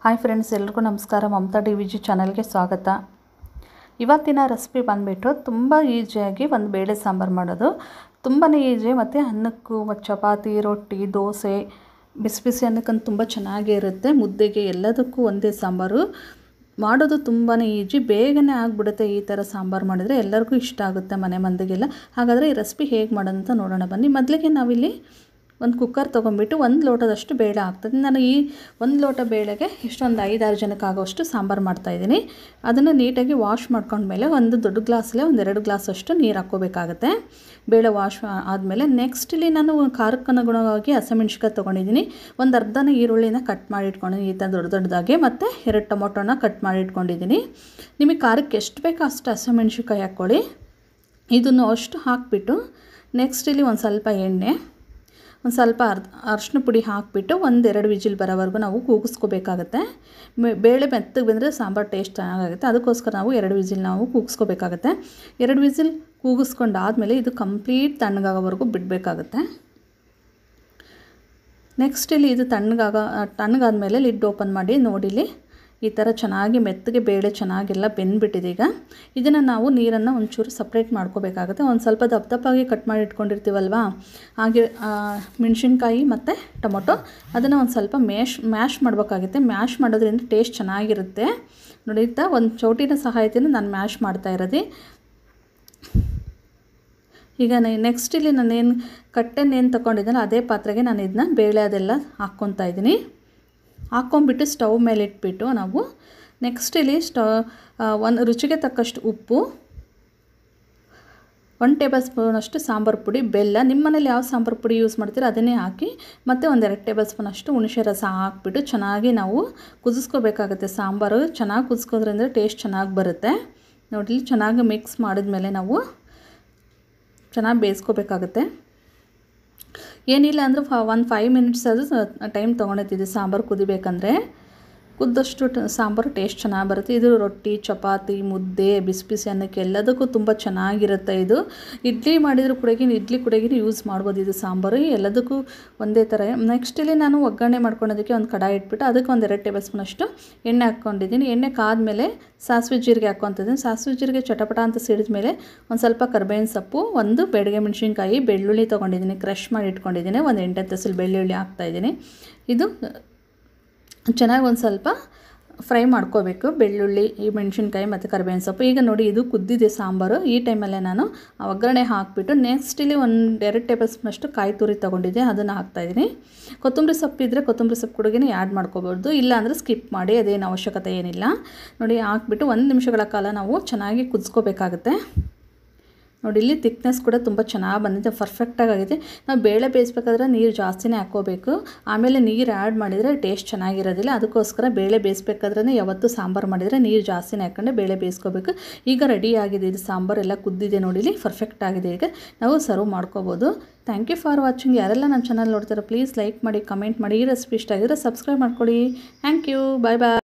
Hi friends, ಎಲ್ಲರಿಗೂ ನಮಸ್ಕಾರ. Mamata DVG ಚಾನಲ್ಗೆ ಸ್ವಾಗತ. ಇವತ್ತಿನ ರೆಸಿಪಿ ಬಂದುಬಿಟ್ಟು ತುಂಬ ಈಸಿಯಾಗಿ ಒಂದು ಬೇಳೆ ಸಾಂಬಾರು ಮಾಡೋದು. ತುಂಬಾ ಈಸಿ ಮತ್ತು ಅನ್ನಕ್ಕೂ ಮತ್ತು ಚಪಾತಿ, ರೊಟ್ಟಿ, ದೋಸೆ, ಬಿಸಿ ಬಿಸಿ ಅನ್ನಕ್ಕಂತೂ ತುಂಬ ಚೆನ್ನಾಗೇ ಇರುತ್ತೆ. ಮುದ್ದೆಗೆ ಎಲ್ಲದಕ್ಕೂ ಒಂದೇ ಸಾಂಬಾರು ಮಾಡೋದು ತುಂಬಾ ಈಜಿ, ಬೇಗನೆ ಆಗಿಬಿಡುತ್ತೆ. ಈ ಥರ ಸಾಂಬಾರು ಮಾಡಿದರೆ ಎಲ್ಲರಿಗೂ ಇಷ್ಟ ಆಗುತ್ತೆ, ಮನೆ ಮಂದಿಗೆಲ್ಲ. ಹಾಗಾದರೆ ಈ ರೆಸಿಪಿ ಹೇಗೆ ಮಾಡೋದು ಅಂತ ನೋಡೋಣ ಬನ್ನಿ. ಮೊದಲಿಗೆ ನಾವಿಲ್ಲಿ ಒಂದು ಕುಕ್ಕರ್ ತೊಗೊಂಬಿಟ್ಟು 1 ಲೋಟದಷ್ಟು ಬೇಳೆ ಆಗ್ತದೆ. ನಾನು ಈ 1 ಲೋಟ ಬೇಳೆಗೆ ಇಷ್ಟೊಂದು 5-6 ಜನಕ್ಕೆ ಆಗೋಷ್ಟು ಸಾಂಬಾರು ಮಾಡ್ತಾಯಿದ್ದೀನಿ. ಅದನ್ನು ನೀಟಾಗಿ ವಾಶ್ ಮಾಡ್ಕೊಂಡ್ಮೇಲೆ ಒಂದು ದೊಡ್ಡ ಗ್ಲಾಸಲ್ಲೇ 1-2 ಗ್ಲಾಸಷ್ಟು ನೀರು ಹಾಕ್ಕೋಬೇಕಾಗತ್ತೆ. ಬೇಳೆ ವಾಶ್ ಆದಮೇಲೆ ನೆಕ್ಸ್ಟ್ ಇಲ್ಲಿ ನಾನು ಖಾರಕ್ಕನುಗುಣವಾಗಿ ಹಸಿಮೆಣ್ಸಿಕಾಯಿ ತೊಗೊಂಡಿದ್ದೀನಿ. ಒಂದು ಅರ್ಧನ ಈರುಳ್ಳಿನ ಕಟ್ ಮಾಡಿ ಇಟ್ಕೊಂಡಿದ್ದೀನಿ, ಈ ಥರ ದೊಡ್ಡದಾಗಿ. ಮತ್ತು 2 ಟೊಮೊಟೊನ ಕಟ್ ಮಾಡಿ ಇಟ್ಕೊಂಡಿದ್ದೀನಿ. ನಿಮಗೆ ಖಾರಕ್ಕೆ ಎಷ್ಟು ಬೇಕೋ ಅಷ್ಟು ಹಸಿಮೆಣ್ಸಿಕಾಯಿ ಹಾಕ್ಕೊಳ್ಳಿ. ಇದನ್ನು ಅಷ್ಟು ಹಾಕಿಬಿಟ್ಟು ನೆಕ್ಸ್ಟ್ ಇಲ್ಲಿ ಒಂದು ಸ್ವಲ್ಪ ಎಣ್ಣೆ, ಒಂದು ಸ್ವಲ್ಪ ಅರಶಿನ ಪುಡಿ ಹಾಕಿಬಿಟ್ಟು 1-2 ವಿಜಿಲ್ ಬರೋವರೆಗೂ ನಾವು ಕೂಗಿಸ್ಕೋಬೇಕಾಗತ್ತೆ. ಬೇಳೆ ಮೆತ್ತಗೆ ಬಂದರೆ ಸಾಂಬಾರು ಟೇಸ್ಟ್ ಚೆನ್ನಾಗಾಗುತ್ತೆ. ಅದಕ್ಕೋಸ್ಕರ ನಾವು 2 ವಿಜಿಲ್ ನಾವು ಕೂಗಿಸ್ಕೋಬೇಕಾಗತ್ತೆ. 2 ವಿಜಿಲ್ ಕೂಗಿಸ್ಕೊಂಡಾದಮೇಲೆ ಇದು ಕಂಪ್ಲೀಟ್ ತಣ್ಣಗಾಗೋವರೆಗೂ ಬಿಡಬೇಕಾಗತ್ತೆ. ನೆಕ್ಸ್ಟ್ ಇಲ್ಲಿ ಇದು ತಣ್ಣಗಾದ್ಮೇಲೆ ಲಿಡ್ ಓಪನ್ ಮಾಡಿ ನೋಡಿಲಿ ಈ ಥರ ಚೆನ್ನಾಗಿ ಮೆತ್ತಗೆ ಬೇಳೆ ಚೆನ್ನಾಗೆಲ್ಲ ಬೆಂದ್ಬಿಟ್ಟಿದೆ. ಈಗ ಇದನ್ನು ನಾವು ನೀರನ್ನು ಒಂಚೂರು ಸಪ್ರೇಟ್ ಮಾಡ್ಕೋಬೇಕಾಗುತ್ತೆ. ಒಂದು ಸ್ವಲ್ಪ ದಪ್ಪದಾಗಿ ಕಟ್ ಮಾಡಿ ಇಟ್ಕೊಂಡಿರ್ತೀವಲ್ವ, ಹಾಗೆ ಮೆಣಸಿನ್ಕಾಯಿ ಮತ್ತು ಟೊಮೊಟೊ ಅದನ್ನು ಒಂದು ಸ್ವಲ್ಪ ಮ್ಯಾಶ್ ಮಾಡಬೇಕಾಗುತ್ತೆ. ಮ್ಯಾಶ್ ಮಾಡೋದ್ರಿಂದ ಟೇಸ್ಟ್ ಚೆನ್ನಾಗಿರುತ್ತೆ. ನೋಡಿ, ಒಂದು ಚೌಟಿನ ಸಹಾಯದಿಂದ ನಾನು ಮ್ಯಾಶ್ ಮಾಡ್ತಾ ಇರೋದು. ಈಗ ನೆಕ್ಸ್ಟ್ ಇಲ್ಲಿ ನಾನೇನು ಕಟ್ಟೆನೇನು ತೊಗೊಂಡಿದ್ದೀನೋ ಅದೇ ಪಾತ್ರೆಗೆ ನಾನು ಇದನ್ನ ಬೇಳೆ ಅದೆಲ್ಲ ಹಾಕ್ಕೊತಾ ಇದ್ದೀನಿ. ಹಾಕ್ಕೊಂಬಿಟ್ಟು ಸ್ಟವ್ ಮೇಲೆ ಇಟ್ಬಿಟ್ಟು ನಾವು ನೆಕ್ಸ್ಟ್ ಇಲ್ಲಿ ಒಂದು ರುಚಿಗೆ ತಕ್ಕಷ್ಟು ಉಪ್ಪು, 1 ಟೇಬಲ್ ಸ್ಪೂನಷ್ಟು ಸಾಂಬಾರು ಪುಡಿ, ಬೆಲ್ಲ, ನಿಮ್ಮ ಮನೇಲಿ ಯಾವ ಸಾಂಬಾರು ಪುಡಿ ಯೂಸ್ ಮಾಡ್ತೀರೋ ಅದನ್ನೇ ಹಾಕಿ, ಮತ್ತು 1-2 ಟೇಬಲ್ ಸ್ಪೂನಷ್ಟು ಹುಣಸೆ ರಸ ಹಾಕ್ಬಿಟ್ಟು ಚೆನ್ನಾಗಿ ನಾವು ಕುದಿಸ್ಕೋಬೇಕಾಗುತ್ತೆ. ಸಾಂಬಾರು ಚೆನ್ನಾಗಿ ಕುದಿಸ್ಕೋದ್ರಿಂದ ಟೇಸ್ಟ್ ಚೆನ್ನಾಗಿ ಬರುತ್ತೆ. ನೋಡಿ, ಚೆನ್ನಾಗಿ ಮಿಕ್ಸ್ ಮಾಡಿದ್ಮೇಲೆ ನಾವು ಚೆನ್ನಾಗಿ ಬೇಯಿಸ್ಕೋಬೇಕಾಗುತ್ತೆ. ಏನಿಲ್ಲ ಅಂದರೆ 5 ಮಿನಿಟ್ಸ್ ಅದು ಟೈಮ್ ತೊಗೊಂಡಿದ್ದು ಸಾಂಬಾರು ಕುದಿಬೇಕಂದ್ರೆ. ಕುದ್ದಷ್ಟು ಸಾಂಬಾರು ಟೇಸ್ಟ್ ಚೆನ್ನಾಗಿ ಬರುತ್ತೆ. ಇದು ರೊಟ್ಟಿ, ಚಪಾತಿ, ಮುದ್ದೆ, ಬಿಸಿ ಬಿಸಿ ಅನ್ನಕ್ಕೆ ಎಲ್ಲದಕ್ಕೂ ತುಂಬ ಚೆನ್ನಾಗಿರುತ್ತೆ. ಇದು ಇಡ್ಲಿ ಮಾಡಿದರೂ ಇಡ್ಲಿ ಕುಡಿಯೋಕೆ ಯೂಸ್ ಮಾಡ್ಬೋದು. ಇದು ಸಾಂಬಾರು ಎಲ್ಲದಕ್ಕೂ ಒಂದೇ ಥರ. ನೆಕ್ಸ್ಟ್ ಇಲ್ಲಿ ನಾನು ಒಗ್ಗರಣೆ ಮಾಡ್ಕೊಳೋದಕ್ಕೆ ಒಂದು ಕಡಾಯಿ ಇಟ್ಬಿಟ್ಟು ಅದಕ್ಕೆ 1-2 ಟೇಬಲ್ ಸ್ಪೂನಷ್ಟು ಎಣ್ಣೆ ಹಾಕ್ಕೊಂಡಿದ್ದೀನಿ. ಎಣ್ಣೆ ಕಾದ್ಮೇಲೆ ಸಾಸಿವೆ ಜೀರಿಗೆ ಹಾಕ್ಕೊತಿದ್ದೀನಿ. ಸಾಸಿವೆ ಜೀರಿಗೆ ಚಟಪಟ ಅಂತ ಸಿಡಿದ ಮೇಲೆ ಒಂದು ಸ್ವಲ್ಪ ಕರಿಬೇವಿನ ಸೊಪ್ಪು, 1 ಬೆಳಗ್ಗೆ ಮೆಣಸಿನ್ಕಾಯಿ, ಬೆಳ್ಳುಳ್ಳಿ ತೊಗೊಂಡಿದ್ದೀನಿ, ಕ್ರಷ್ ಮಾಡಿ ಇಟ್ಕೊಂಡಿದ್ದೀನಿ, ಒಂದು 8 ಹಸಿರು ಬೆಳ್ಳುಳ್ಳಿ ಹಾಕ್ತಾಯಿದ್ದೀನಿ. ಇದು ಚೆನ್ನಾಗಿ ಒಂದು ಸ್ವಲ್ಪ ಫ್ರೈ ಮಾಡ್ಕೋಬೇಕು, ಬೆಳ್ಳುಳ್ಳಿ, ಈ ಮೆಣಸಿನ್ಕಾಯಿ ಮತ್ತು ಕರಿಬೇವಿನ ಸೊಪ್ಪು. ಈಗ ನೋಡಿ, ಇದು ಕುದ್ದಿದೆ ಸಾಂಬಾರು. ಈ ಟೈಮಲ್ಲೇ ನಾನು ಒಗ್ಗರಣೆ ಹಾಕಿಬಿಟ್ಟು ನೆಕ್ಸ್ಟ್ ಇಲ್ಲಿ 1-2 ಟೇಬಲ್ ಸ್ಪೂನಷ್ಟು ಕಾಯಿ ತುರಿ ತೊಗೊಂಡಿದ್ದೆ, ಅದನ್ನು ಹಾಕ್ತಾಯಿದ್ದೀನಿ. ಕೊತ್ತಂಬರಿ ಸೊಪ್ಪು ಇದ್ದರೆ ಕೊತ್ತಂಬರಿ ಸೊಪ್ಪು ಕೂಡ ಆ್ಯಡ್ ಮಾಡ್ಕೋಬೋದು, ಇಲ್ಲ ಅಂದರೆ ಸ್ಕಿಪ್ ಮಾಡಿ, ಅದೇನು ಅವಶ್ಯಕತೆ ಏನಿಲ್ಲ. ನೋಡಿ, ಹಾಕ್ಬಿಟ್ಟು 1 ನಿಮಿಷಗಳ ಕಾಲ ನಾವು ಚೆನ್ನಾಗಿ ಕುದಿಸ್ಕೋಬೇಕಾಗುತ್ತೆ. ನೋಡಿ, ಇಲ್ಲಿ ತಿಕ್ನೆಸ್ ಕೂಡ ತುಂಬ ಚೆನ್ನಾಗಿ ಬಂದಿದೆ, ಪರ್ಫೆಕ್ಟಾಗಿ ಆಗಿದೆ. ನಾವು ಬೇಳೆ ಬೇಯಿಸ್ಬೇಕಾದ್ರೆ ನೀರು ಜಾಸ್ತಿನೇ ಹಾಕ್ಕೋಬೇಕು, ಆಮೇಲೆ ನೀರು ಆ್ಯಡ್ ಮಾಡಿದರೆ ಟೇಸ್ಟ್ ಚೆನ್ನಾಗಿರೋದಿಲ್ಲ. ಅದಕ್ಕೋಸ್ಕರ ಬೇಳೆ ಬೇಯಿಸ್ಬೇಕಾದ್ರೆ ಯಾವತ್ತೂ ಸಾಂಬಾರು ಮಾಡಿದರೆ ನೀರು ಜಾಸ್ತಿನೇ ಹಾಕ್ಕೊಂಡೆ ಬೇಳೆ ಬೇಯಿಸ್ಕೋಬೇಕು. ಈಗ ರೆಡಿ ಆಗಿದೆ, ಇದು ಸಾಂಬಾರು ಎಲ್ಲ ಕುದ್ದಿದೆ. ನೋಡಿ, ಇಲ್ಲಿ ಪರ್ಫೆಕ್ಟ್ ಆಗಿದೆ. ಈಗ ನಾವು ಸರ್ವ್ ಮಾಡ್ಕೋಬೋದು. Thank you for watching. ಯಾರೆಲ್ಲ ನನ್ನ ಚಾನಲ್ ನೋಡ್ತಾರೆ ಪ್ಲೀಸ್ ಲೈಕ್ ಮಾಡಿ, ಕಮೆಂಟ್ ಮಾಡಿ. ಈ ರೆಸಿಪಿ ಇಷ್ಟ ಆಗಿದ್ರೆ ಸಬ್ಸ್ಕ್ರೈಬ್ ಮಾಡ್ಕೊಳ್ಳಿ. Thank you, bye bye.